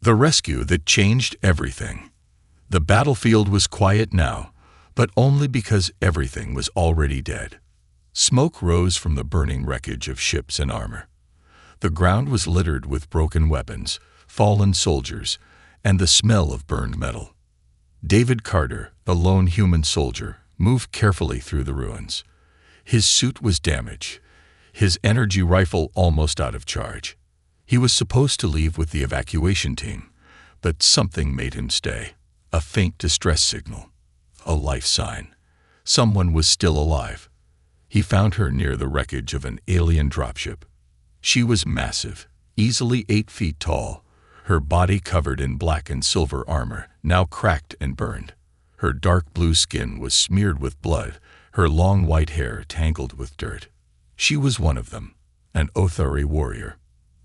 The rescue that changed everything. The battlefield was quiet now, but only because everything was already dead. Smoke rose from the burning wreckage of ships and armor. The ground was littered with broken weapons, fallen soldiers, and the smell of burned metal. David Carter, the lone human soldier, moved carefully through the ruins. His suit was damaged, his energy rifle almost out of charge. He was supposed to leave with the evacuation team, but something made him stay. A faint distress signal. A life sign. Someone was still alive. He found her near the wreckage of an alien dropship. She was massive, easily 8 feet tall, her body covered in black and silver armor, now cracked and burned. Her dark blue skin was smeared with blood, her long white hair tangled with dirt. She was one of them, an Othari warrior.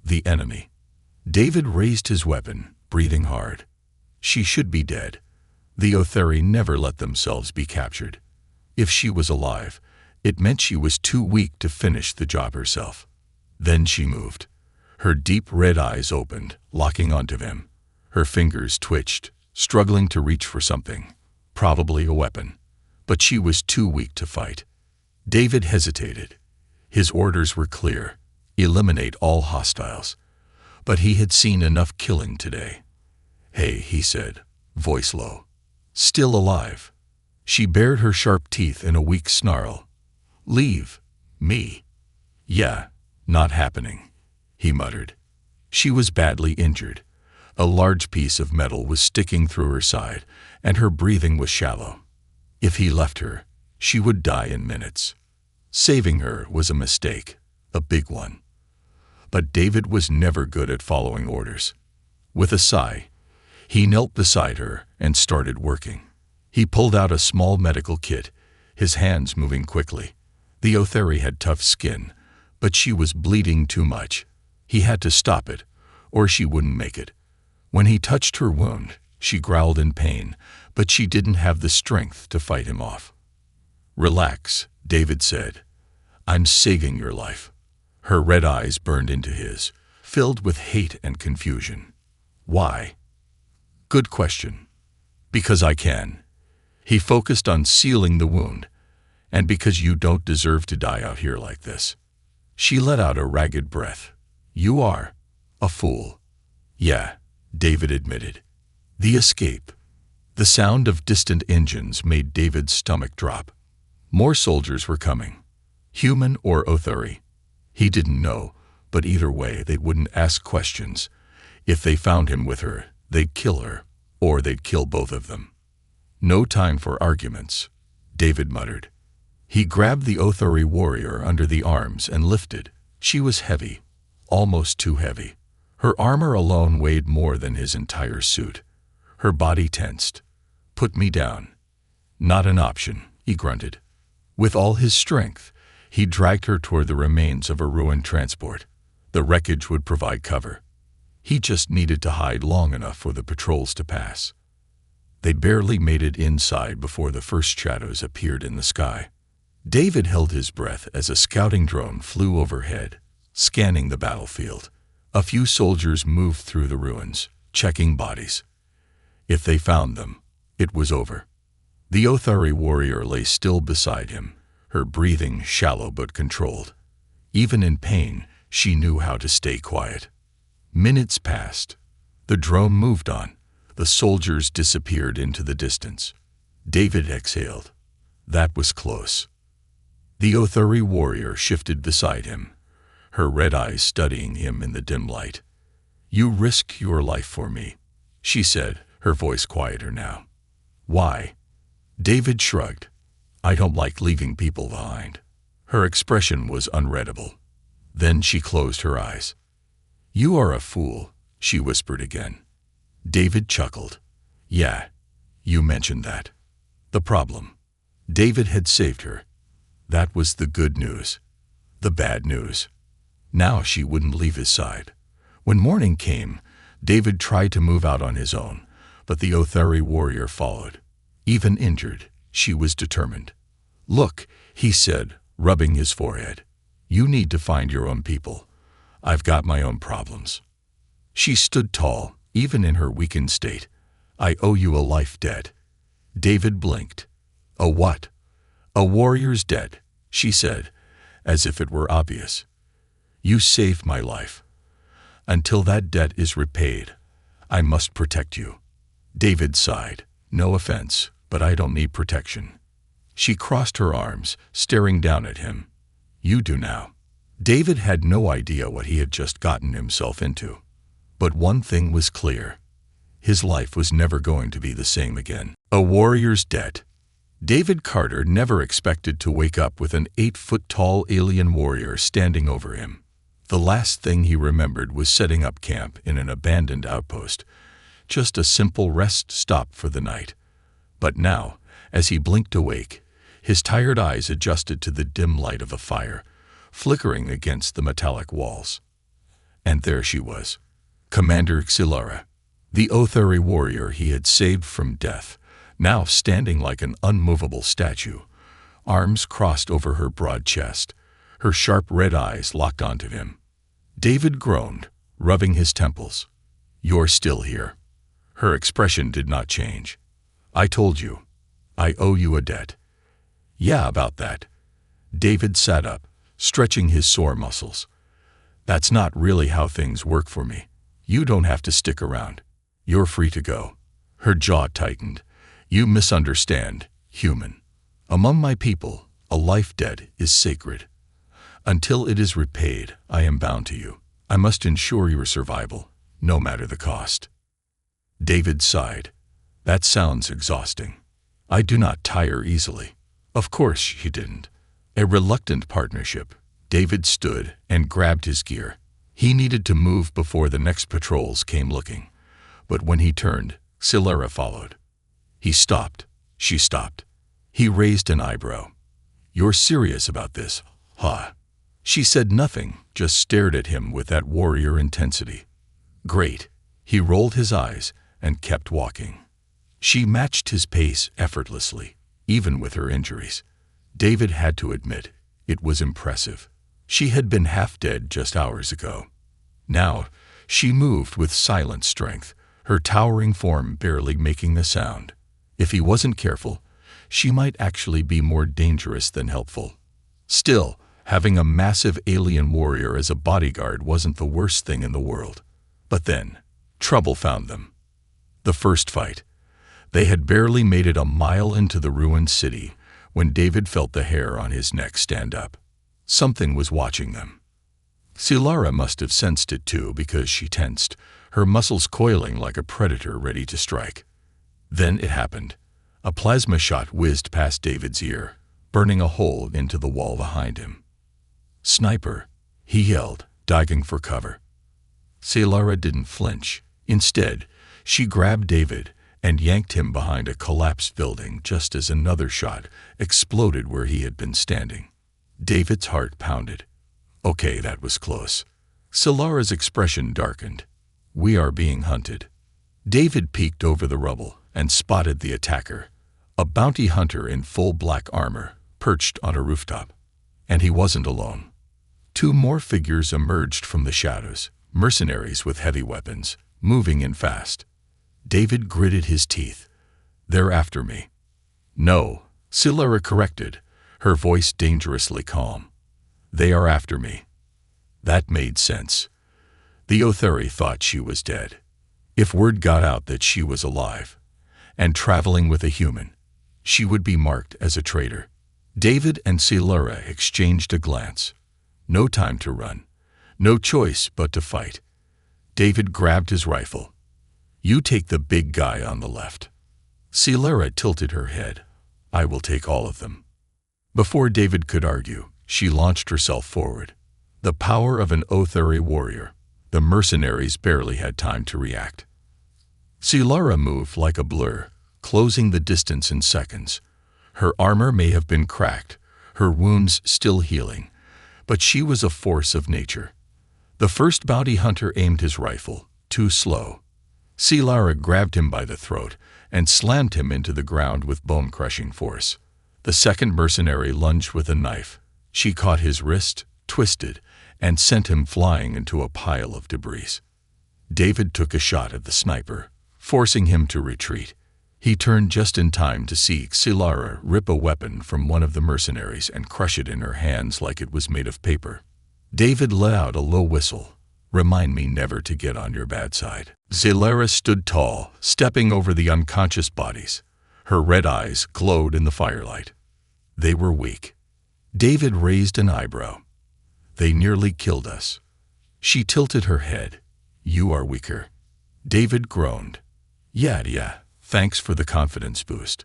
The enemy. David raised his weapon, breathing hard. She should be dead. The Othari never let themselves be captured. If she was alive, it meant she was too weak to finish the job herself. Then she moved. Her deep red eyes opened, locking onto him. Her fingers twitched, struggling to reach for something, probably a weapon. But she was too weak to fight. David hesitated. His orders were clear. Eliminate all hostiles. But he had seen enough killing today. "Hey," he said, voice low. "Still alive." She bared her sharp teeth in a weak snarl. "Leave. Me." "Yeah, not happening," he muttered. She was badly injured. A large piece of metal was sticking through her side, and her breathing was shallow. If he left her, she would die in minutes. Saving her was a mistake, a big one. But David was never good at following orders. With a sigh, he knelt beside her and started working. He pulled out a small medical kit, his hands moving quickly. The Othari had tough skin, but she was bleeding too much. He had to stop it, or she wouldn't make it. When he touched her wound, she growled in pain, but she didn't have the strength to fight him off. "Relax," David said. "I'm saving your life." Her red eyes burned into his, filled with hate and confusion. "Why?" "Good question." "Because I can." He focused on sealing the wound. "And because you don't deserve to die out here like this." She let out a ragged breath. "You are a fool." "Yeah," David admitted. The escape. The sound of distant engines made David's stomach drop. More soldiers were coming. Human or Othari. He didn't know, but either way they wouldn't ask questions. If they found him with her, they'd kill her, or they'd kill both of them. "No time for arguments," David muttered. He grabbed the Othari warrior under the arms and lifted. She was heavy, almost too heavy. Her armor alone weighed more than his entire suit. Her body tensed. "Put me down." "Not an option," he grunted. With all his strength, he dragged her toward the remains of a ruined transport. The wreckage would provide cover. He just needed to hide long enough for the patrols to pass. They barely made it inside before the first shadows appeared in the sky. David held his breath as a scouting drone flew overhead, scanning the battlefield. A few soldiers moved through the ruins, checking bodies. If they found them, it was over. The Othari warrior lay still beside him, her breathing shallow but controlled. Even in pain, she knew how to stay quiet. Minutes passed. The drone moved on. The soldiers disappeared into the distance. David exhaled. That was close. The Othari warrior shifted beside him, her red eyes studying him in the dim light. "You risked your life for me," she said, her voice quieter now. "Why?" David shrugged. "I don't like leaving people behind." Her expression was unreadable. Then she closed her eyes. "You are a fool," she whispered again. David chuckled. "Yeah, you mentioned that." The problem. David had saved her. That was the good news. The bad news. Now she wouldn't leave his side. When morning came, David tried to move out on his own, but the Othari warrior followed. Even injured, she was determined. "Look," he said, rubbing his forehead. "You need to find your own people. I've got my own problems." She stood tall, even in her weakened state. "I owe you a life debt." David blinked. "A what?" "A warrior's debt," she said, as if it were obvious. "You saved my life. Until that debt is repaid, I must protect you." David sighed. "No offense, but I don't need protection." She crossed her arms, staring down at him. "You do now." David had no idea what he had just gotten himself into. But one thing was clear. His life was never going to be the same again. A warrior's debt. David Carter never expected to wake up with an 8-foot-tall alien warrior standing over him. The last thing he remembered was setting up camp in an abandoned outpost, just a simple rest stop for the night. But now, as he blinked awake, his tired eyes adjusted to the dim light of a fire, flickering against the metallic walls. And there she was, Commander Xylara, the Othari warrior he had saved from death, now standing like an unmovable statue, arms crossed over her broad chest, her sharp red eyes locked onto him. David groaned, rubbing his temples. "You're still here." Her expression did not change. "I told you. I owe you a debt." "Yeah, about that." David sat up, stretching his sore muscles. "That's not really how things work for me. You don't have to stick around. You're free to go." Her jaw tightened. "You misunderstand, human. Among my people, a life debt is sacred. Until it is repaid, I am bound to you. I must ensure your survival, no matter the cost." David sighed. "That sounds exhausting." "I do not tire easily." Of course she didn't. A reluctant partnership. David stood and grabbed his gear. He needed to move before the next patrols came looking. But when he turned, Xylara followed. He stopped. She stopped. He raised an eyebrow. "You're serious about this, huh?" She said nothing, just stared at him with that warrior intensity. "Great." He rolled his eyes and kept walking. She matched his pace effortlessly, even with her injuries. David had to admit, it was impressive. She had been half dead just hours ago. Now, she moved with silent strength, her towering form barely making a sound. If he wasn't careful, she might actually be more dangerous than helpful. Still, having a massive alien warrior as a bodyguard wasn't the worst thing in the world. But then, trouble found them. The first fight. They had barely made it a mile into the ruined city when David felt the hair on his neck stand up. Something was watching them. Xylara must have sensed it too because she tensed, her muscles coiling like a predator ready to strike. Then it happened. A plasma shot whizzed past David's ear, burning a hole into the wall behind him. "Sniper," he yelled, diving for cover. Xylara didn't flinch. Instead, she grabbed David and yanked him behind a collapsed building just as another shot exploded where he had been standing. David's heart pounded. Okay, that was close. Xylara's expression darkened. "We are being hunted." David peeked over the rubble and spotted the attacker, a bounty hunter in full black armor, perched on a rooftop. And he wasn't alone. Two more figures emerged from the shadows, mercenaries with heavy weapons, moving in fast. David gritted his teeth. "They're after me." "No," Xylara corrected, her voice dangerously calm. "They are after me." That made sense. The Othari thought she was dead. If word got out that she was alive and traveling with a human, she would be marked as a traitor. David and Xylara exchanged a glance. No time to run. No choice but to fight. David grabbed his rifle. "You take the big guy on the left." Xylara tilted her head. "I will take all of them." Before David could argue, she launched herself forward. The power of an Othari warrior. The mercenaries barely had time to react. Xylara moved like a blur, closing the distance in seconds. Her armor may have been cracked, her wounds still healing, but she was a force of nature. The first bounty hunter aimed his rifle, too slow. Xylara grabbed him by the throat and slammed him into the ground with bone-crushing force. The second mercenary lunged with a knife. She caught his wrist, twisted, and sent him flying into a pile of debris. David took a shot at the sniper, forcing him to retreat. He turned just in time to see Cyphos rip a weapon from one of the mercenaries and crush it in her hands like it was made of paper. David let out a low whistle. "Remind me never to get on your bad side." Cyphos stood tall, stepping over the unconscious bodies. Her red eyes glowed in the firelight. They were weak. David raised an eyebrow. "They nearly killed us." She tilted her head. "You are weaker." David groaned. Yeah, thanks for the confidence boost."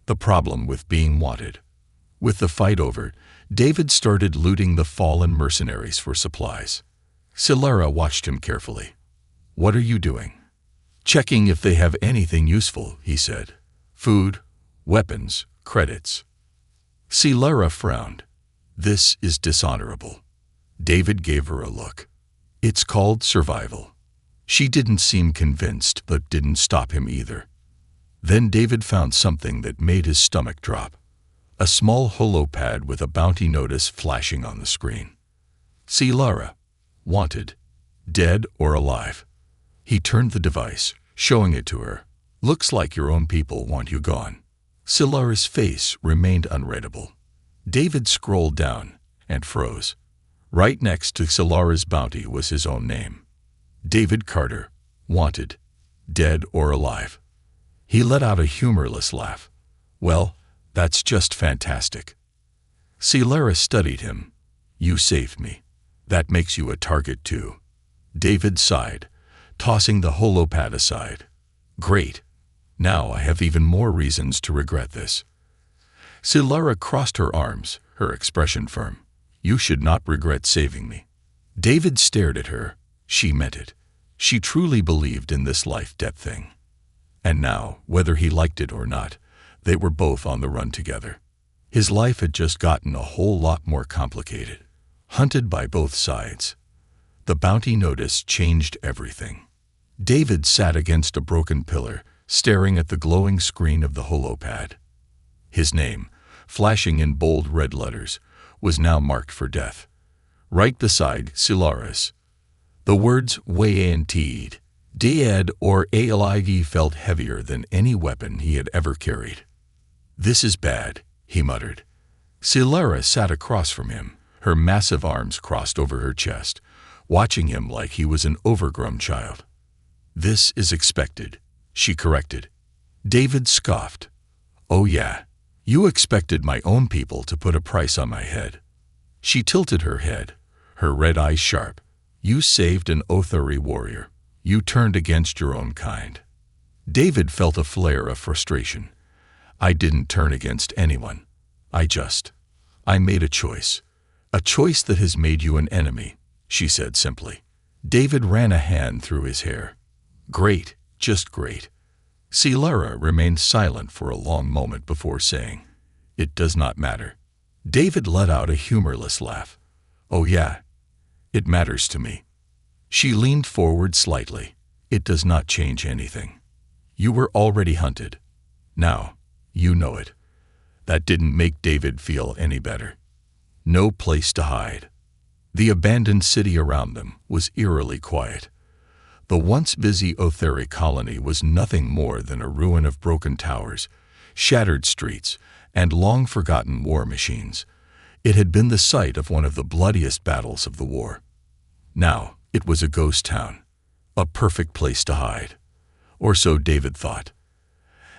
The problem with being wanted. With the fight over, David started looting the fallen mercenaries for supplies. Cyphos watched him carefully. "What are you doing?" "Checking if they have anything useful," he said. "Food, weapons, credits." Cyphos frowned. "This is dishonorable." David gave her a look. "It's called survival." She didn't seem convinced, but didn't stop him either. Then David found something that made his stomach drop. A small holopad with a bounty notice flashing on the screen. Cyphos, wanted, dead or alive. He turned the device, showing it to her. "Looks like your own people want you gone." Cyphos' face remained unreadable. David scrolled down and froze. Right next to Cyphos' bounty was his own name. David Carter, wanted, dead or alive. He let out a humorless laugh. "Well, that's just fantastic." Cyphos studied him. "You saved me. That makes you a target too." David sighed, tossing the holopad aside. "Great. Now I have even more reasons to regret this." Cyphos crossed her arms, her expression firm. "You should not regret saving me." David stared at her. She meant it. She truly believed in this life-death thing. And now, whether he liked it or not, they were both on the run together. His life had just gotten a whole lot more complicated, hunted by both sides. The bounty notice changed everything. David sat against a broken pillar, staring at the glowing screen of the holopad. His name, flashing in bold red letters, was now marked for death. Right beside Cyphos, the words "Wayanteed," dead or alive felt heavier than any weapon he had ever carried. "This is bad," he muttered. Cyphos sat across from him, her massive arms crossed over her chest, watching him like he was an overgrown child. "This is expected," she corrected. David scoffed. "Oh yeah, you expected my own people to put a price on my head." She tilted her head, her red eyes sharp. "You saved an Othari warrior. You turned against your own kind." David felt a flare of frustration. "I didn't turn against anyone. I made a choice. A choice that has made you an enemy," she said simply. David ran a hand through his hair. "Great, just great." Cyphos remained silent for a long moment before saying, "It does not matter." David let out a humorless laugh. "Oh yeah, it matters to me." She leaned forward slightly. "It does not change anything. You were already hunted. Now, you know it." That didn't make David feel any better. No place to hide. The abandoned city around them was eerily quiet. The once busy Othari colony was nothing more than a ruin of broken towers, shattered streets, and long-forgotten war machines. It had been the site of one of the bloodiest battles of the war. Now, it was a ghost town, a perfect place to hide. Or so David thought.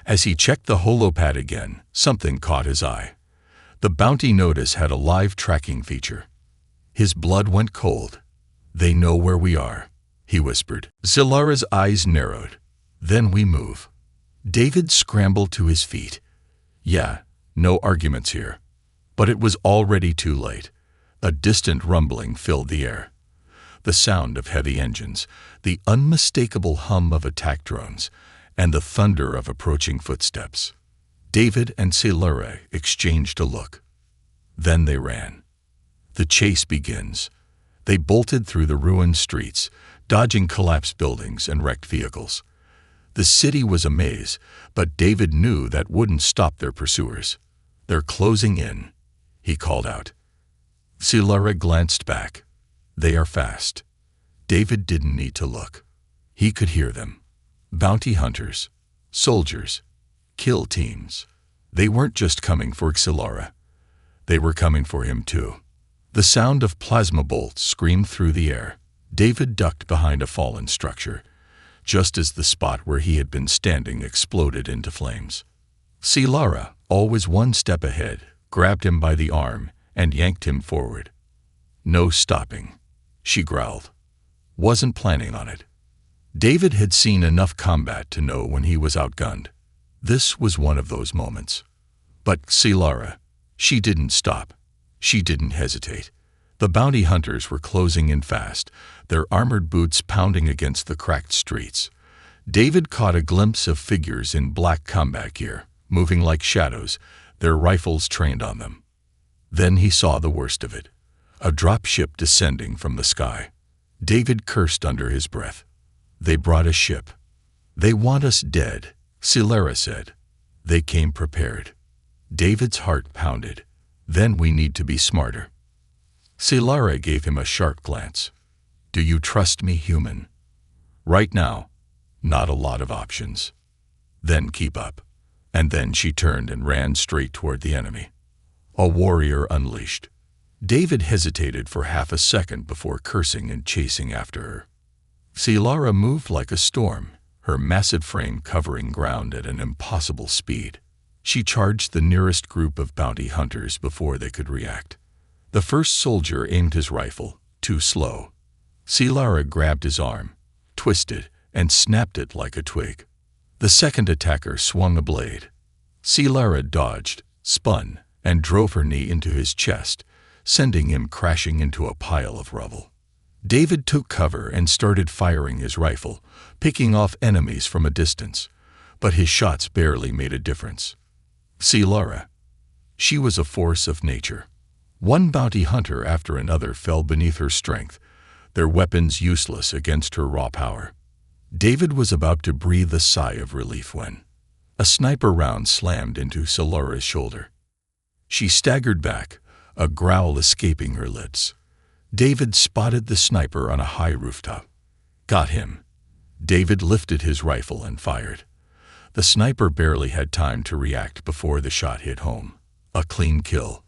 As he checked the holopad again, something caught his eye. The bounty notice had a live tracking feature. His blood went cold. "They know where we are," he whispered. Cyphos' eyes narrowed. "Then we move." David scrambled to his feet. Yeah, no arguments here. But it was already too late. A distant rumbling filled the air. The sound of heavy engines, the unmistakable hum of attack drones, and the thunder of approaching footsteps. David and Cyphos exchanged a look. Then they ran. The chase begins. They bolted through the ruined streets, dodging collapsed buildings and wrecked vehicles. The city was a maze, but David knew that wouldn't stop their pursuers. "They're closing in," he called out. Cyphos glanced back. "They are fast." David didn't need to look. He could hear them. Bounty hunters, soldiers, kill teams. They weren't just coming for Xylara. They were coming for him too. The sound of plasma bolts screamed through the air. David ducked behind a fallen structure, just as the spot where he had been standing exploded into flames. Xylara, always one step ahead, grabbed him by the arm and yanked him forward. "No stopping," she growled. Wasn't planning on it. David had seen enough combat to know when he was outgunned. This was one of those moments. But Xylara, she didn't stop. She didn't hesitate. The bounty hunters were closing in fast, their armored boots pounding against the cracked streets. David caught a glimpse of figures in black combat gear, moving like shadows, their rifles trained on them. Then he saw the worst of it, a dropship descending from the sky. David cursed under his breath. "They brought a ship. They want us dead," Xylara said. "They came prepared." David's heart pounded. "Then we need to be smarter." Xylara gave him a sharp glance. "Do you trust me, human?" "Right now, not a lot of options." "Then keep up." And then she turned and ran straight toward the enemy. A warrior unleashed. David hesitated for half a second before cursing and chasing after her. Xylara moved like a storm, her massive frame covering ground at an impossible speed. She charged the nearest group of bounty hunters before they could react. The first soldier aimed his rifle, too slow. Xylara grabbed his arm, twisted, and snapped it like a twig. The second attacker swung a blade. Xylara dodged, spun, and drove her knee into his chest, sending him crashing into a pile of rubble. David took cover and started firing his rifle, picking off enemies from a distance, but his shots barely made a difference. Xylara, she was a force of nature. One bounty hunter after another fell beneath her strength, their weapons useless against her raw power. David was about to breathe a sigh of relief when a sniper round slammed into Xylara's shoulder. She staggered back, a growl escaping her lips. David spotted the sniper on a high rooftop. "Got him." David lifted his rifle and fired. The sniper barely had time to react before the shot hit home. A clean kill.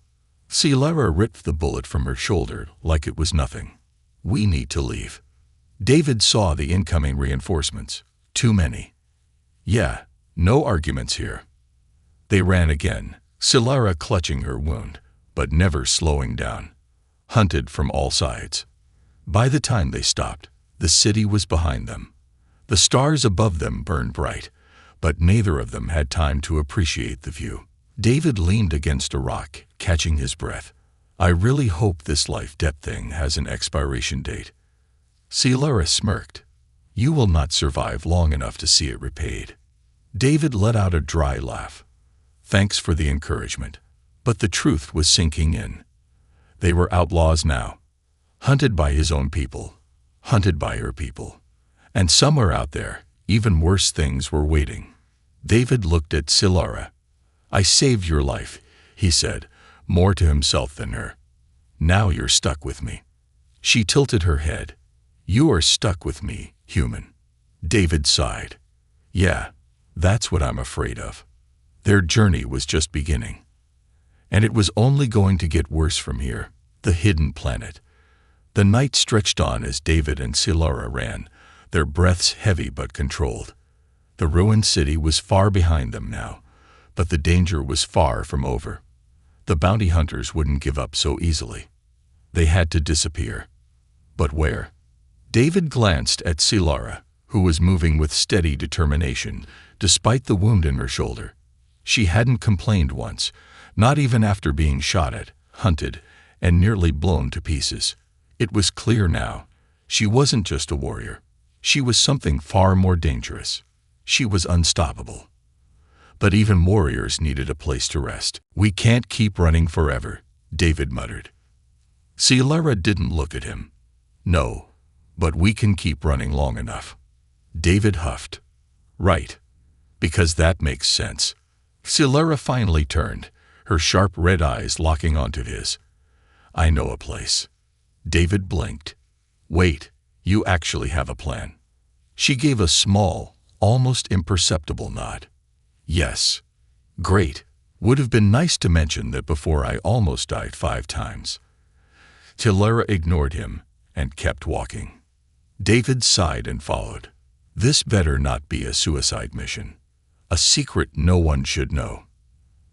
Xylara ripped the bullet from her shoulder like it was nothing. "We need to leave." David saw the incoming reinforcements. Too many. "Yeah, no arguments here." They ran again, Xylara clutching her wound, but never slowing down. Hunted from all sides. By the time they stopped, the city was behind them. The stars above them burned bright, but neither of them had time to appreciate the view. David leaned against a rock, catching his breath. "I really hope this life-debt thing has an expiration date." Xylara smirked. "You will not survive long enough to see it repaid." David let out a dry laugh. "Thanks for the encouragement." But the truth was sinking in. They were outlaws now, hunted by his own people, hunted by her people. And somewhere out there, even worse things were waiting. David looked at Xylara. "I saved your life," he said, more to himself than her. "Now you're stuck with me." She tilted her head. "You are stuck with me, human." David sighed. "Yeah, that's what I'm afraid of." Their journey was just beginning. And it was only going to get worse from here, the hidden planet. The night stretched on as David and Xylara ran, their breaths heavy but controlled. The ruined city was far behind them now, but the danger was far from over. The bounty hunters wouldn't give up so easily. They had to disappear. But where? David glanced at Xylara, who was moving with steady determination, despite the wound in her shoulder. She hadn't complained once, not even after being shot at, hunted, and nearly blown to pieces. It was clear now. She wasn't just a warrior. She was something far more dangerous. She was unstoppable. But even warriors needed a place to rest. "We can't keep running forever," David muttered. Xylara didn't look at him. "No, but we can keep running long enough." David huffed. "Right, because that makes sense." Xylara finally turned, her sharp red eyes locking onto his. "I know a place." David blinked. "Wait, you actually have a plan?" She gave a small, almost imperceptible nod. Yes. Great. Would have been nice to mention that before I almost died 5 times. Cylara ignored him and kept walking. David sighed and followed. This better not be a suicide mission. A secret no one should know.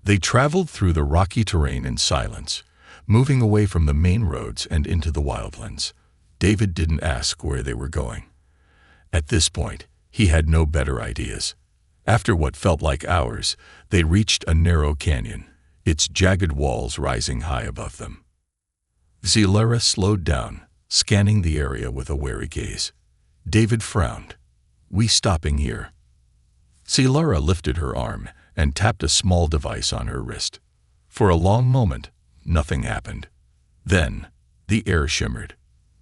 They traveled through the rocky terrain in silence, moving away from the main roads and into the wildlands. David didn't ask where they were going. At this point, he had no better ideas. After what felt like hours, they reached a narrow canyon, its jagged walls rising high above them. Cylara slowed down, scanning the area with a wary gaze. David frowned. "We stopping here?" Cylara lifted her arm and tapped a small device on her wrist. For a long moment, nothing happened. Then, the air shimmered.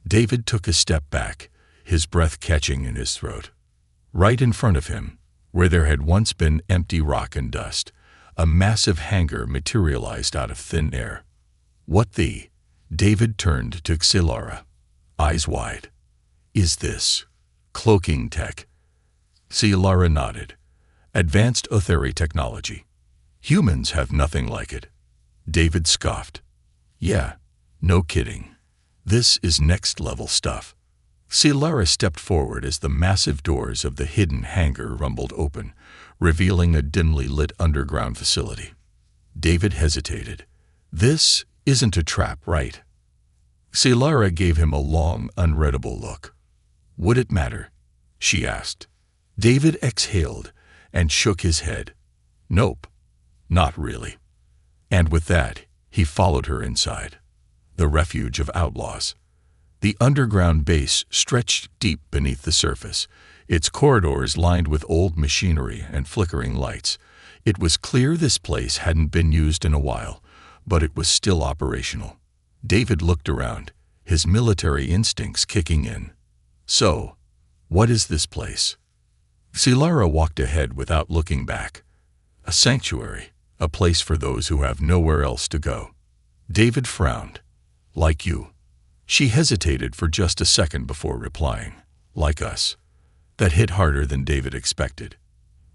David took a step back, his breath catching in his throat. Right in front of him, where there had once been empty rock and dust, a massive hangar materialized out of thin air. What the? David turned to Cylara, eyes wide. Is this cloaking tech? Cylara nodded. Advanced Otheri technology. Humans have nothing like it. David scoffed. Yeah, no kidding. This is next-level stuff. Cylara stepped forward as the massive doors of the hidden hangar rumbled open, revealing a dimly lit underground facility. David hesitated. This isn't a trap, right? Cylara gave him a long, unreadable look. Would it matter? She asked. David exhaled and shook his head. Nope, not really. And with that, he followed her inside. The refuge of outlaws. The underground base stretched deep beneath the surface, its corridors lined with old machinery and flickering lights. It was clear this place hadn't been used in a while, but it was still operational. David looked around, his military instincts kicking in. So, what is this place? Cylara walked ahead without looking back. A sanctuary, a place for those who have nowhere else to go. David frowned. Like you. She hesitated for just a second before replying. Like us. That hit harder than David expected.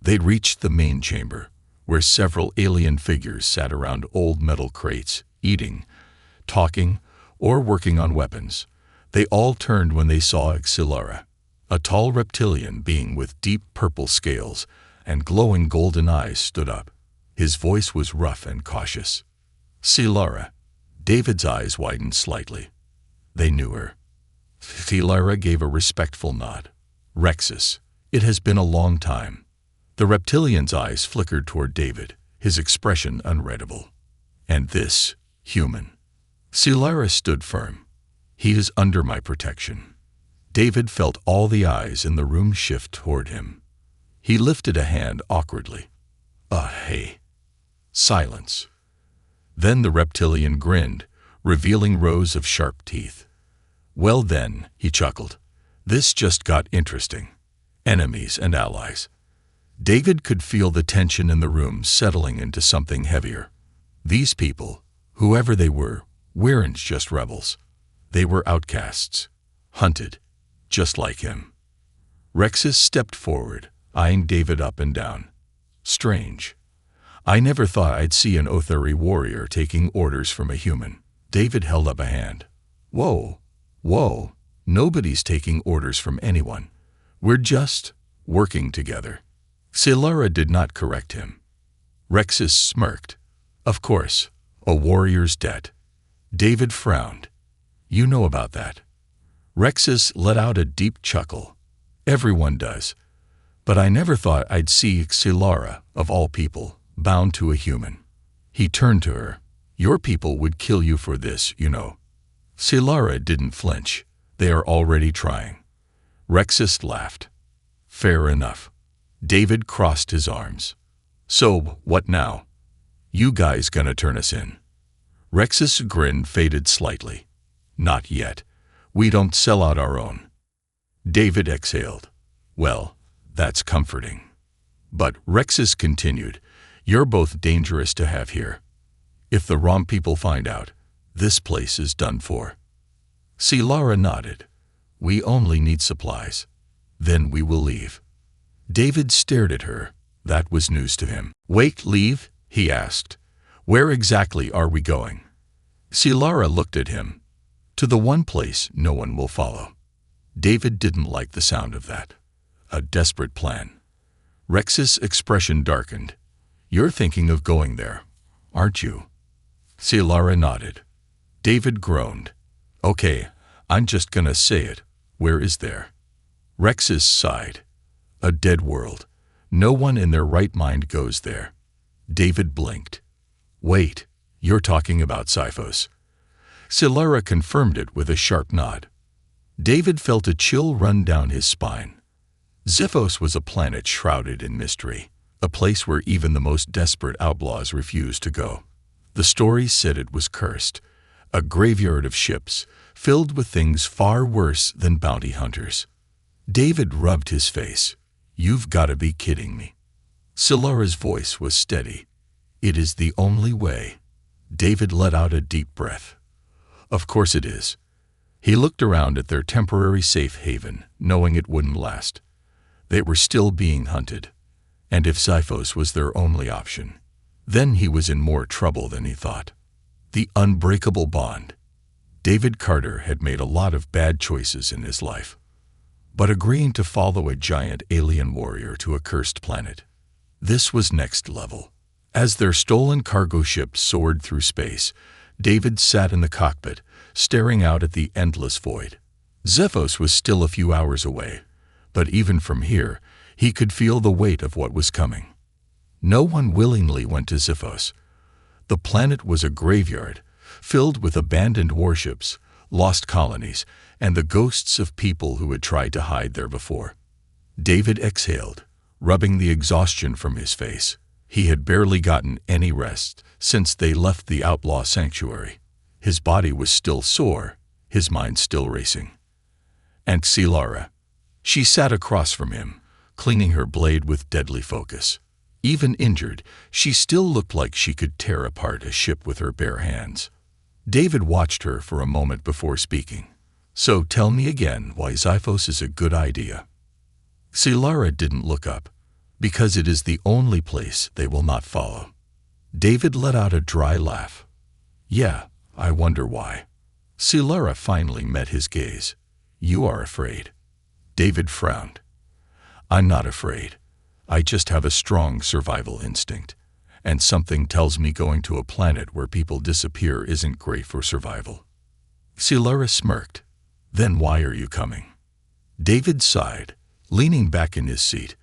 They'd reached the main chamber, where several alien figures sat around old metal crates, eating, talking, or working on weapons. They all turned when they saw Cylara, a tall reptilian being with deep purple scales and glowing golden eyes stood up. His voice was rough and cautious. Cylara. David's eyes widened slightly. They knew her. Cylara gave a respectful nod. Rexus. It has been a long time. The reptilian's eyes flickered toward David, his expression unreadable. And this, human. Cylara stood firm. He is under my protection. David felt all the eyes in the room shift toward him. He lifted a hand awkwardly. Hey. Silence. Then the reptilian grinned, revealing rows of sharp teeth. Well then, he chuckled. This just got interesting. Enemies and allies. David could feel the tension in the room settling into something heavier. These people, whoever they were, weren't just rebels. They were outcasts. Hunted. Just like him. Rexus stepped forward, eyeing David up and down. Strange. I never thought I'd see an Otheri warrior taking orders from a human. David held up a hand. Whoa. Nobody's taking orders from anyone. We're just working together. Cylara did not correct him. Rexus smirked. Of course, a warrior's debt. David frowned. You know about that. Rexus let out a deep chuckle. Everyone does. But I never thought I'd see Cylara, of all people, bound to a human. He turned to her. Your people would kill you for this, you know. Cylara didn't flinch. They are already trying. Rexus laughed. Fair enough. David crossed his arms. So, what now? You guys gonna turn us in? Rexus' grin faded slightly. Not yet. We don't sell out our own. David exhaled. Well, that's comforting. But Rexus continued. You're both dangerous to have here. If the wrong people find out, this place is done for. Cylara nodded. We only need supplies. Then we will leave." David stared at her. That was news to him. "Wait, leave?" he asked. "Where exactly are we going?" Cylara looked at him. "To the one place no one will follow." David didn't like the sound of that. A desperate plan. Rex's expression darkened. "You're thinking of going there, aren't you?" Cylara nodded. David groaned. "Okay, I'm just gonna say it. Where is there?" Rex's sighed. "A dead world. No one in their right mind goes there." David blinked. "Wait, you're talking about Cyphos." Cylara confirmed it with a sharp nod. David felt a chill run down his spine. Cyphos was a planet shrouded in mystery, a place where even the most desperate outlaws refused to go. The stories said it was cursed, a graveyard of ships filled with things far worse than bounty hunters. David rubbed his face. "You've got to be kidding me." Cylara's voice was steady. "It is the only way." David let out a deep breath. "Of course it is." He looked around at their temporary safe haven, knowing it wouldn't last. They were still being hunted, and if Cyphos was their only option, then he was in more trouble than he thought. The unbreakable bond. David Carter had made a lot of bad choices in his life, but agreeing to follow a giant alien warrior to a cursed planet, this was next level. As their stolen cargo ship soared through space, David sat in the cockpit, staring out at the endless void. Cyphos was still a few hours away, but even from here, he could feel the weight of what was coming. No one willingly went to Cyphos. The planet was a graveyard, filled with abandoned warships, lost colonies, and the ghosts of people who had tried to hide there before. David exhaled, rubbing the exhaustion from his face. He had barely gotten any rest since they left the outlaw sanctuary. His body was still sore, his mind still racing. And Cylara. She sat across from him, cleaning her blade with deadly focus. Even injured, she still looked like she could tear apart a ship with her bare hands. David watched her for a moment before speaking. "So tell me again why Cyphos is a good idea." Cylara didn't look up. "Because it is the only place they will not follow." David let out a dry laugh. "Yeah, I wonder why." Cylara finally met his gaze. "You are afraid." David frowned. "I'm not afraid. I just have a strong survival instinct, and something tells me going to a planet where people disappear isn't great for survival." Cylara smirked. "Then why are you coming?" David sighed, leaning back in his seat.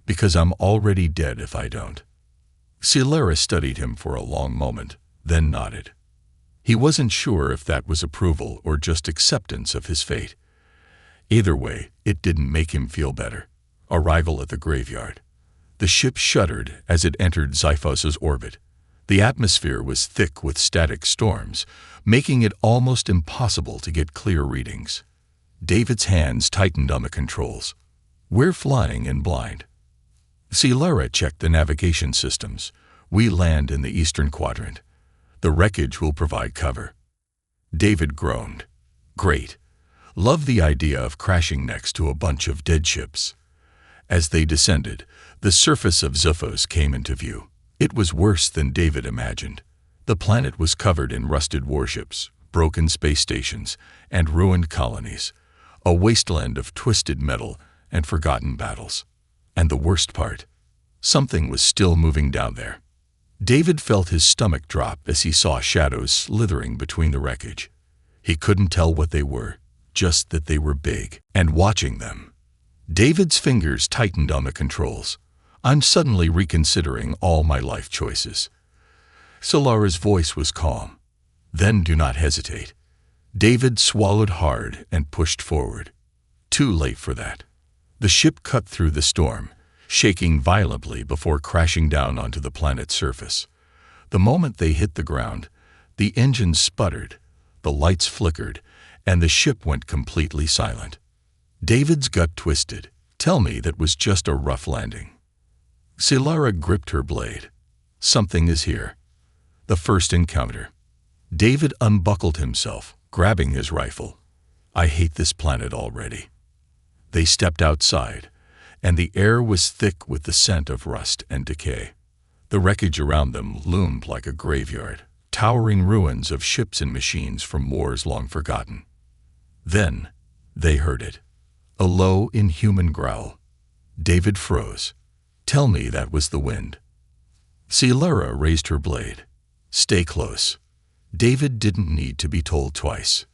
"Because I'm already dead if I don't." Cylara studied him for a long moment, then nodded. He wasn't sure if that was approval or just acceptance of his fate. Either way, it didn't make him feel better. Arrival at the graveyard. The ship shuddered as it entered Cyphos's orbit. The atmosphere was thick with static storms, making it almost impossible to get clear readings. David's hands tightened on the controls. "We're flying in blind." Cylara checked the navigation systems. "We land in the eastern quadrant. The wreckage will provide cover." David groaned. "Great. Love the idea of crashing next to a bunch of dead ships." As they descended, the surface of Cyphos came into view. It was worse than David imagined. The planet was covered in rusted warships, broken space stations, and ruined colonies. A wasteland of twisted metal and forgotten battles. And the worst part, something was still moving down there. David felt his stomach drop as he saw shadows slithering between the wreckage. He couldn't tell what they were, just that they were big and watching them. David's fingers tightened on the controls. "I'm suddenly reconsidering all my life choices." Cylara's voice was calm. "Then do not hesitate." David swallowed hard and pushed forward. Too late for that. The ship cut through the storm, shaking violently before crashing down onto the planet's surface. The moment they hit the ground, the engines sputtered, the lights flickered, and the ship went completely silent. David's gut twisted. "Tell me that was just a rough landing." Cylara gripped her blade. "Something is here." The first encounter. David unbuckled himself, grabbing his rifle. "I hate this planet already." They stepped outside, and the air was thick with the scent of rust and decay. The wreckage around them loomed like a graveyard, towering ruins of ships and machines from wars long forgotten. Then they heard it, a low, inhuman growl. David froze. "Tell me that was the wind." Cylara raised her blade. "Stay close." David didn't need to be told twice.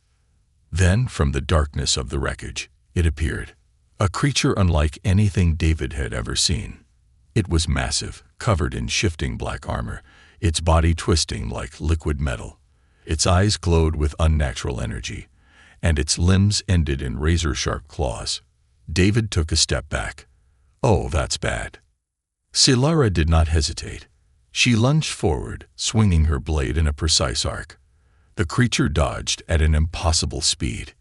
Then, from the darkness of the wreckage, it appeared, a creature unlike anything David had ever seen. It was massive, covered in shifting black armor, its body twisting like liquid metal. Its eyes glowed with unnatural energy, and its limbs ended in razor-sharp claws. David took a step back. "Oh, that's bad." Cylara did not hesitate. She lunged forward, swinging her blade in a precise arc. The creature dodged at an impossible speed.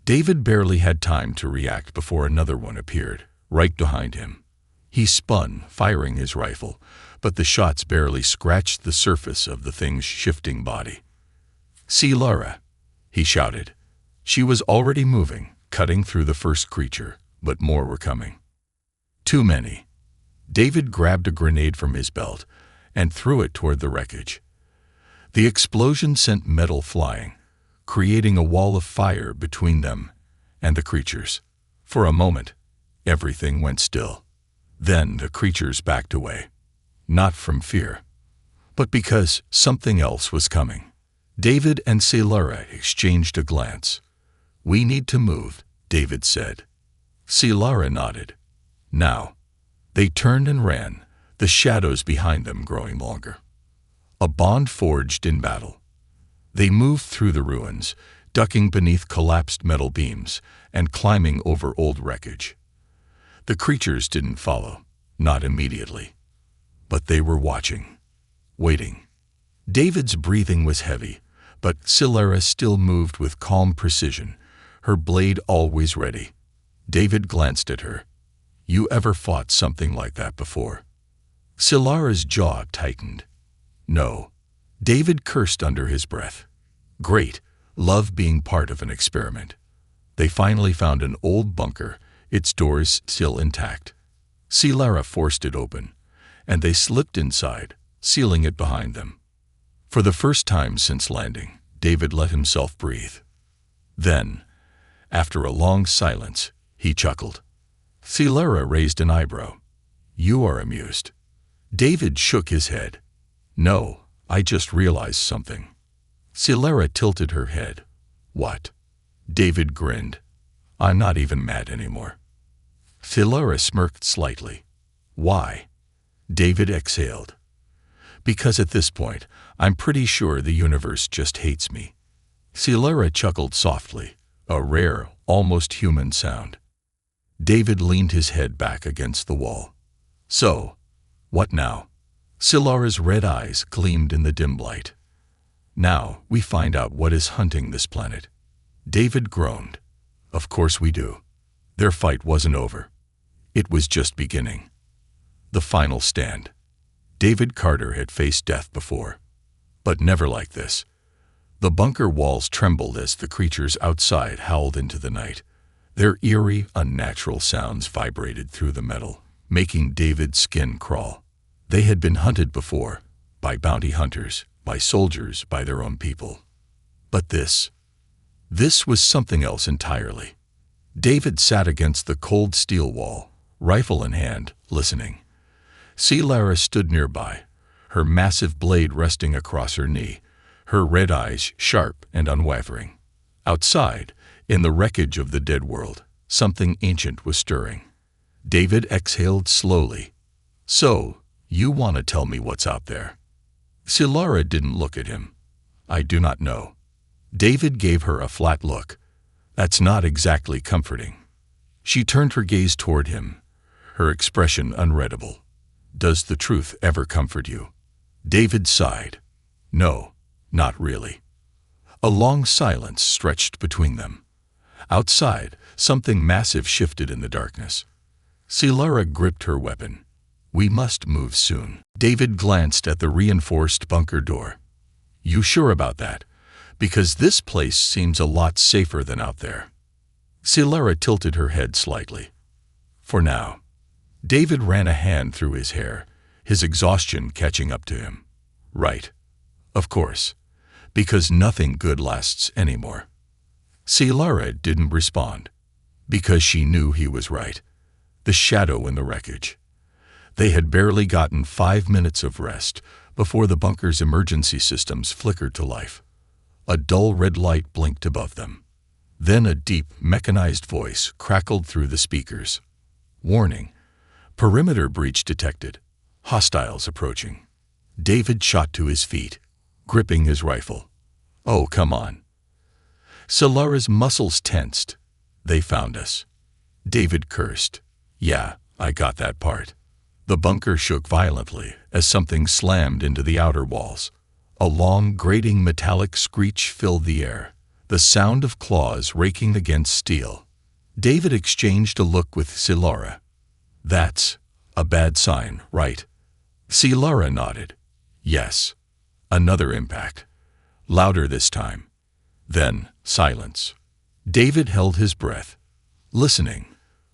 David barely had time to react before another one appeared, right behind him. He spun, firing his rifle, but the shots barely scratched the surface of the thing's shifting body. "Cylara!" he shouted. She was already moving, cutting through the first creature, but more were coming. Too many. David grabbed a grenade from his belt and threw it toward the wreckage. The explosion sent metal flying, creating a wall of fire between them and the creatures. For a moment, everything went still. Then the creatures backed away, not from fear, but because something else was coming. David and Cylara exchanged a glance. "We need to move," David said. Cylara nodded. Now, they turned and ran, the shadows behind them growing longer. A bond forged in battle. They moved through the ruins, ducking beneath collapsed metal beams and climbing over old wreckage. The creatures didn't follow, not immediately. But they were watching, waiting. David's breathing was heavy, but Cylara still moved with calm precision, her blade always ready. David glanced at her. "You ever fought something like that before?" Cylara's jaw tightened. "No." David cursed under his breath. Great, love being part of an experiment. They finally found an old bunker, its doors still intact. Cylara forced it open, and they slipped inside, sealing it behind them. For the first time since landing, David let himself breathe. Then, after a long silence, he chuckled. Cylara raised an eyebrow. "You are amused." David shook his head. "No, I just realized something." Cylara tilted her head. "What?" David grinned. "I'm not even mad anymore." Cylara smirked slightly. "Why?" David exhaled. "Because at this point, I'm pretty sure the universe just hates me." Cylara chuckled softly, a rare, almost human sound. David leaned his head back against the wall. "So, what now?" Cylara's red eyes gleamed in the dim light. "Now we find out what is hunting this planet." David groaned. "Of course we do." Their fight wasn't over. It was just beginning. The final stand. David Carter had faced death before, but never like this. The bunker walls trembled as the creatures outside howled into the night. Their eerie, unnatural sounds vibrated through the metal, making David's skin crawl. They had been hunted before, by bounty hunters, by soldiers, by their own people. But this was something else entirely. David sat against the cold steel wall, rifle in hand, listening. Cylara stood nearby, her massive blade resting across her knee, her red eyes sharp and unwavering. Outside, in the wreckage of the dead world, something ancient was stirring. David exhaled slowly. "So, you want to tell me what's out there?" Cylara didn't look at him. "I do not know." David gave her a flat look. "That's not exactly comforting." She turned her gaze toward him, her expression unreadable. "Does the truth ever comfort you?" David sighed. "No, not really." A long silence stretched between them. Outside, something massive shifted in the darkness. Cylara gripped her weapon. "We must move soon." David glanced at the reinforced bunker door. "You sure about that? Because this place seems a lot safer than out there." Cylara tilted her head slightly. For now. David ran a hand through his hair, his exhaustion catching up to him. Right. Of course. Because nothing good lasts anymore. Cylara didn't respond. Because she knew he was right. The shadow in the wreckage. They had barely gotten 5 minutes of rest before the bunker's emergency systems flickered to life. A dull red light blinked above them. Then a deep, mechanized voice crackled through the speakers. Warning. Perimeter breach detected. Hostiles approaching. David shot to his feet, gripping his rifle. Oh, come on. Cylara's muscles tensed. They found us. David cursed. Yeah, I got that part. The bunker shook violently as something slammed into the outer walls. A long, grating metallic screech filled the air, the sound of claws raking against steel. David exchanged a look with Cylara. That's a bad sign, right? Cylara nodded. Yes. Another impact. Louder this time. Then, silence. David held his breath, listening,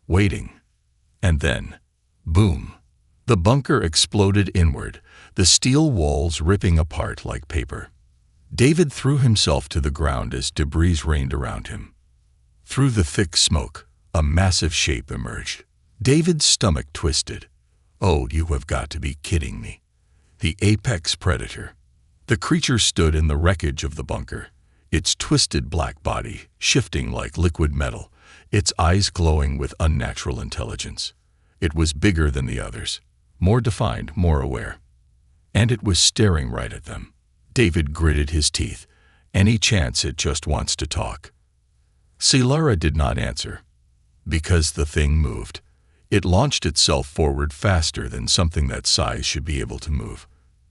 waiting. And then, boom. The bunker exploded inward, the steel walls ripping apart like paper. David threw himself to the ground as debris rained around him. Through the thick smoke, a massive shape emerged. David's stomach twisted. Oh, you have got to be kidding me. The apex predator. The creature stood in the wreckage of the bunker, its twisted black body shifting like liquid metal, its eyes glowing with unnatural intelligence. It was bigger than the others, more defined, more aware. And it was staring right at them. David gritted his teeth. Any chance it just wants to talk. Cylara did not answer. Because the thing moved. It launched itself forward faster than something that size should be able to move.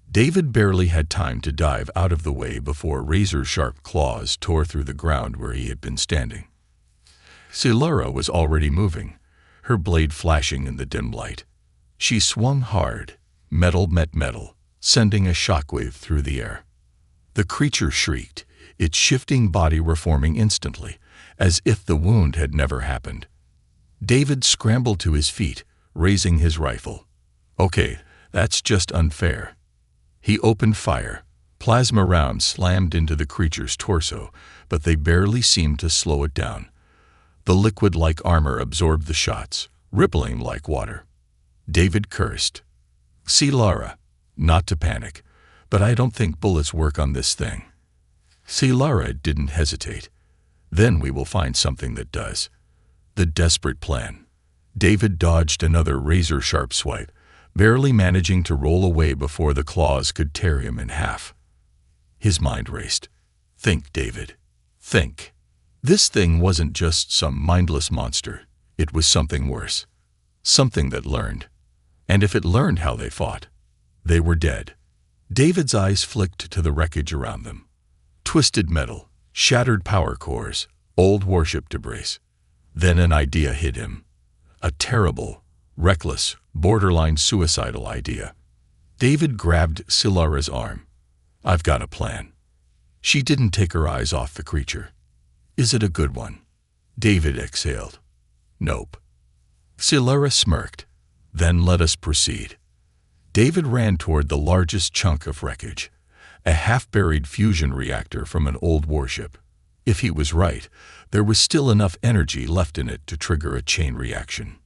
David barely had time to dive out of the way before razor-sharp claws tore through the ground where he had been standing. Cylara was already moving, her blade flashing in the dim light. She swung hard, metal met metal, sending a shockwave through the air. The creature shrieked, its shifting body reforming instantly, as if the wound had never happened. David scrambled to his feet, raising his rifle. Okay, that's just unfair. He opened fire. Plasma rounds slammed into the creature's torso, but they barely seemed to slow it down. The liquid-like armor absorbed the shots, rippling like water. David cursed. Cylara, not to panic, but I don't think bullets work on this thing. Cylara didn't hesitate. Then we will find something that does. The desperate plan. David dodged another razor-sharp swipe, barely managing to roll away before the claws could tear him in half. His mind raced. Think, David. Think. This thing wasn't just some mindless monster. It was something worse. Something that learned. And if it learned how they fought, they were dead. David's eyes flicked to the wreckage around them. Twisted metal, shattered power cores, old warship debris. Then an idea hit him. A terrible, reckless, borderline suicidal idea. David grabbed Cylara's arm. I've got a plan. She didn't take her eyes off the creature. Is it a good one? David exhaled. Nope. Cylara smirked. Then let us proceed. David ran toward the largest chunk of wreckage, a half-buried fusion reactor from an old warship. If he was right, there was still enough energy left in it to trigger a chain reaction.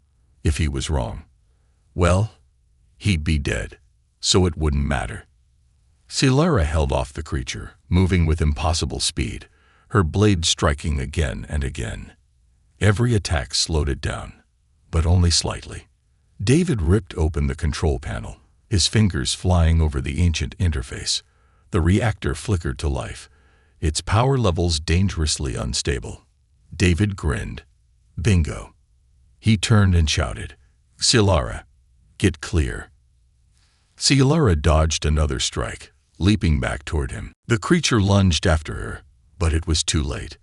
If he was wrong, well, he'd be dead, so it wouldn't matter. Cylara held off the creature, moving with impossible speed, her blade striking again and again. Every attack slowed it down, but only slightly. David ripped open the control panel, his fingers flying over the ancient interface. The reactor flickered to life, its power levels dangerously unstable. David grinned. Bingo. He turned and shouted, Cylara, get clear. Cylara dodged another strike, leaping back toward him. The creature lunged after her, but it was too late.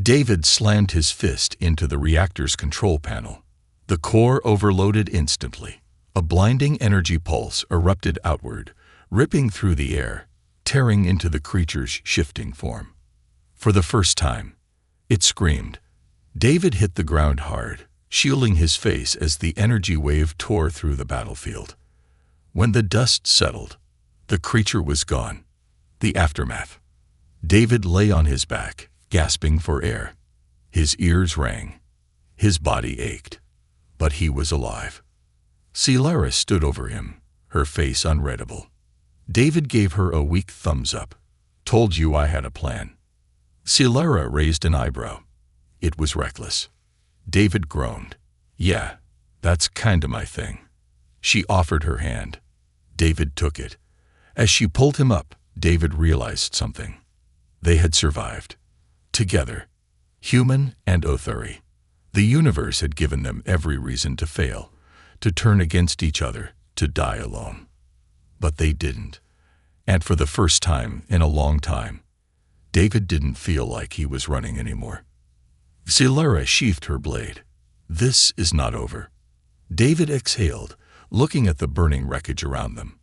David slammed his fist into the reactor's control panel. The core overloaded instantly. A blinding energy pulse erupted outward, ripping through the air, tearing into the creature's shifting form. For the first time, it screamed. David hit the ground hard, shielding his face as the energy wave tore through the battlefield. When the dust settled, the creature was gone. The aftermath. David lay on his back, gasping for air. His ears rang. His body ached. But he was alive. Cylara stood over him, her face unreadable. David gave her a weak thumbs up. Told you I had a plan. Cylara raised an eyebrow. It was reckless. David groaned. Yeah, that's kinda my thing. She offered her hand. David took it. As she pulled him up, David realized something. They had survived. Together. Human and Othuri. The universe had given them every reason to fail, to turn against each other, to die alone. But they didn't. And for the first time in a long time, David didn't feel like he was running anymore. Cylara sheathed her blade. This is not over. David exhaled, looking at the burning wreckage around them.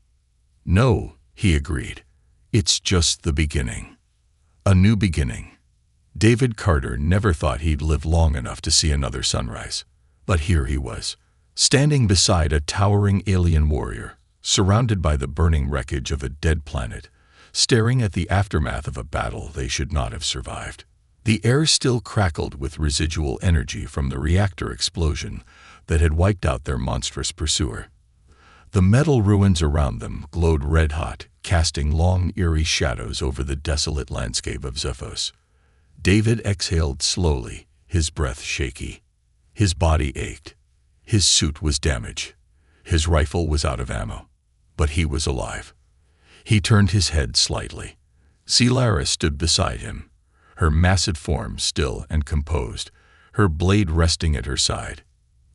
No, he agreed. It's just the beginning. A new beginning. David Carter never thought he'd live long enough to see another sunrise. But here he was, standing beside a towering alien warrior, surrounded by the burning wreckage of a dead planet, staring at the aftermath of a battle they should not have survived. The air still crackled with residual energy from the reactor explosion that had wiped out their monstrous pursuer. The metal ruins around them glowed red-hot, casting long, eerie shadows over the desolate landscape of Cyphos. David exhaled slowly, his breath shaky. His body ached. His suit was damaged. His rifle was out of ammo. But he was alive. He turned his head slightly. Cylara stood beside him, her massive form still and composed, her blade resting at her side.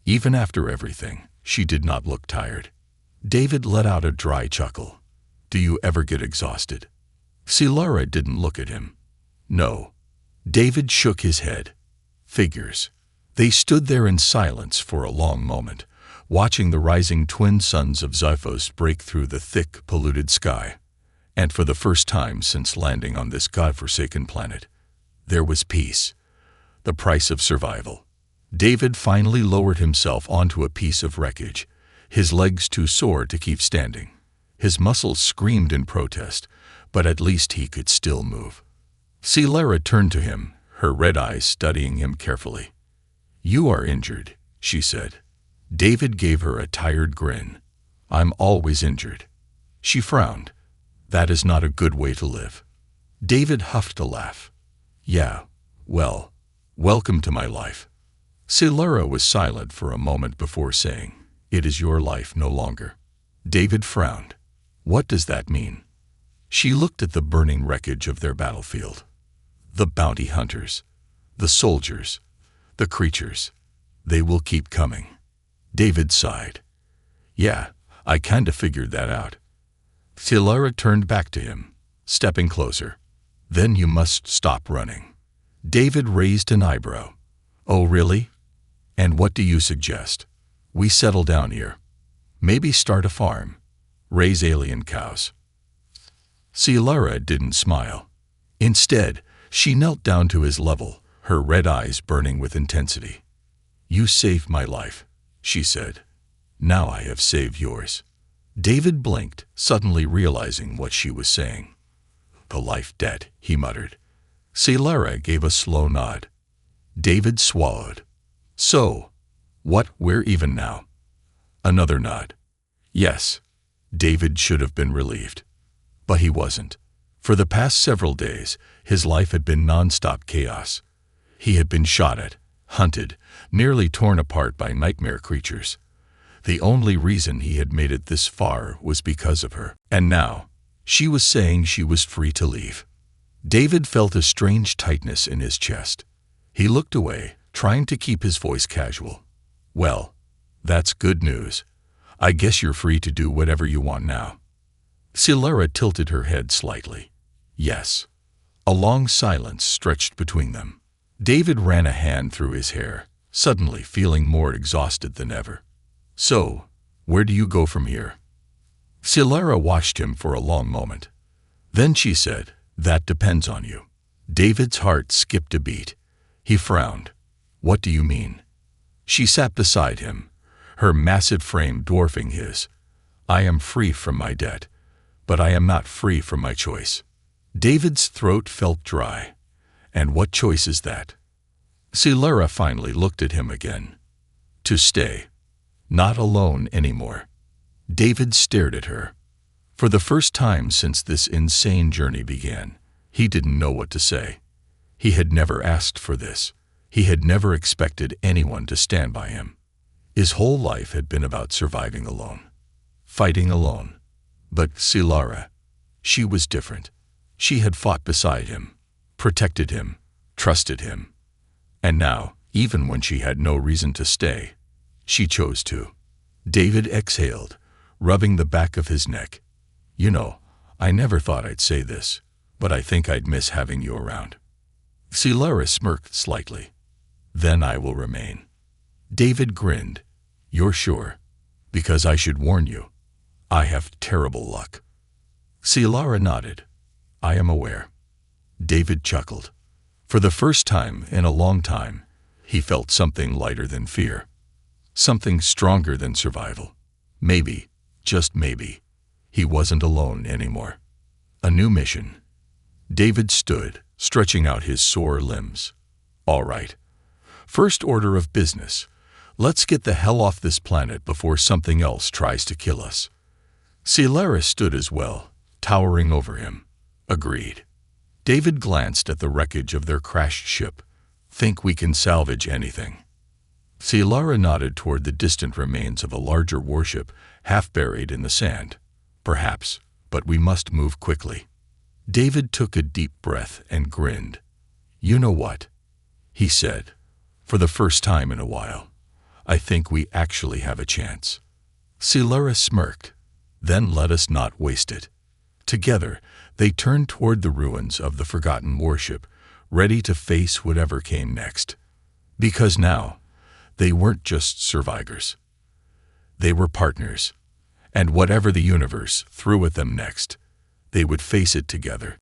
Even after everything, she did not look tired. David let out a dry chuckle. Do you ever get exhausted? Cylara didn't look at him. No. David shook his head. Figures. They stood there in silence for a long moment, watching the rising twin suns of Cyphos break through the thick, polluted sky. And for the first time since landing on this godforsaken planet, there was peace. The price of survival. David finally lowered himself onto a piece of wreckage, his legs too sore to keep standing. His muscles screamed in protest, but at least he could still move. Cylara turned to him, her red eyes studying him carefully. You are injured, she said. David gave her a tired grin. I'm always injured. She frowned. That is not a good way to live. David huffed a laugh. Yeah, well, welcome to my life. Cylara was silent for a moment before saying, It is your life no longer. David frowned. What does that mean? She looked at the burning wreckage of their battlefield. The bounty hunters, the soldiers, the creatures. They will keep coming. David sighed. Yeah, I kinda figured that out. Cylara turned back to him, stepping closer. Then you must stop running. David raised an eyebrow. Oh, really? And what do you suggest? We settle down here. Maybe start a farm. Raise alien cows. Cylara didn't smile. Instead, she knelt down to his level, her red eyes burning with intensity. You saved my life, she said. Now I have saved yours. David blinked, suddenly realizing what she was saying. The life debt, he muttered. Cylara gave a slow nod. David swallowed. So, what, we're even now? Another nod. Yes. David should have been relieved. But he wasn't. For the past several days, his life had been non-stop chaos. He had been shot at, hunted, nearly torn apart by nightmare creatures. The only reason he had made it this far was because of her. And now, she was saying she was free to leave. David felt a strange tightness in his chest. He looked away, trying to keep his voice casual. Well, that's good news. I guess you're free to do whatever you want now. Cylara tilted her head slightly. Yes. A long silence stretched between them. David ran a hand through his hair, suddenly feeling more exhausted than ever. So, where do you go from here? Cylara watched him for a long moment. Then she said, That depends on you. David's heart skipped a beat. He frowned. What do you mean? She sat beside him, her massive frame dwarfing his. I am free from my debt, but I am not free from my choice. David's throat felt dry. And what choice is that? Cylara finally looked at him again. To stay. Not alone anymore. David stared at her. For the first time since this insane journey began, he didn't know what to say. He had never asked for this. He had never expected anyone to stand by him. His whole life had been about surviving alone. Fighting alone. But Cylara, she was different. She had fought beside him, protected him, trusted him. And now, even when she had no reason to stay, she chose to. David exhaled, rubbing the back of his neck. You know, I never thought I'd say this, but I think I'd miss having you around. Cylara smirked slightly. Then I will remain. David grinned. You're sure? Because I should warn you. I have terrible luck. Cylara nodded. I am aware. David chuckled. For the first time in a long time, he felt something lighter than fear. Something stronger than survival. Maybe, just maybe, he wasn't alone anymore. A new mission. David stood, stretching out his sore limbs. All right. First order of business. Let's get the hell off this planet before something else tries to kill us. Cylara stood as well, towering over him. Agreed. David glanced at the wreckage of their crashed ship. Think we can salvage anything? Cylara nodded toward the distant remains of a larger warship, half buried in the sand. Perhaps, but we must move quickly. David took a deep breath and grinned. You know what? He said, for the first time in a while. I think we actually have a chance. Cylara smirked. Then let us not waste it. Together, they turned toward the ruins of the forgotten warship, ready to face whatever came next. Because now, they weren't just survivors. They were partners. And whatever the universe threw at them next, they would face it together.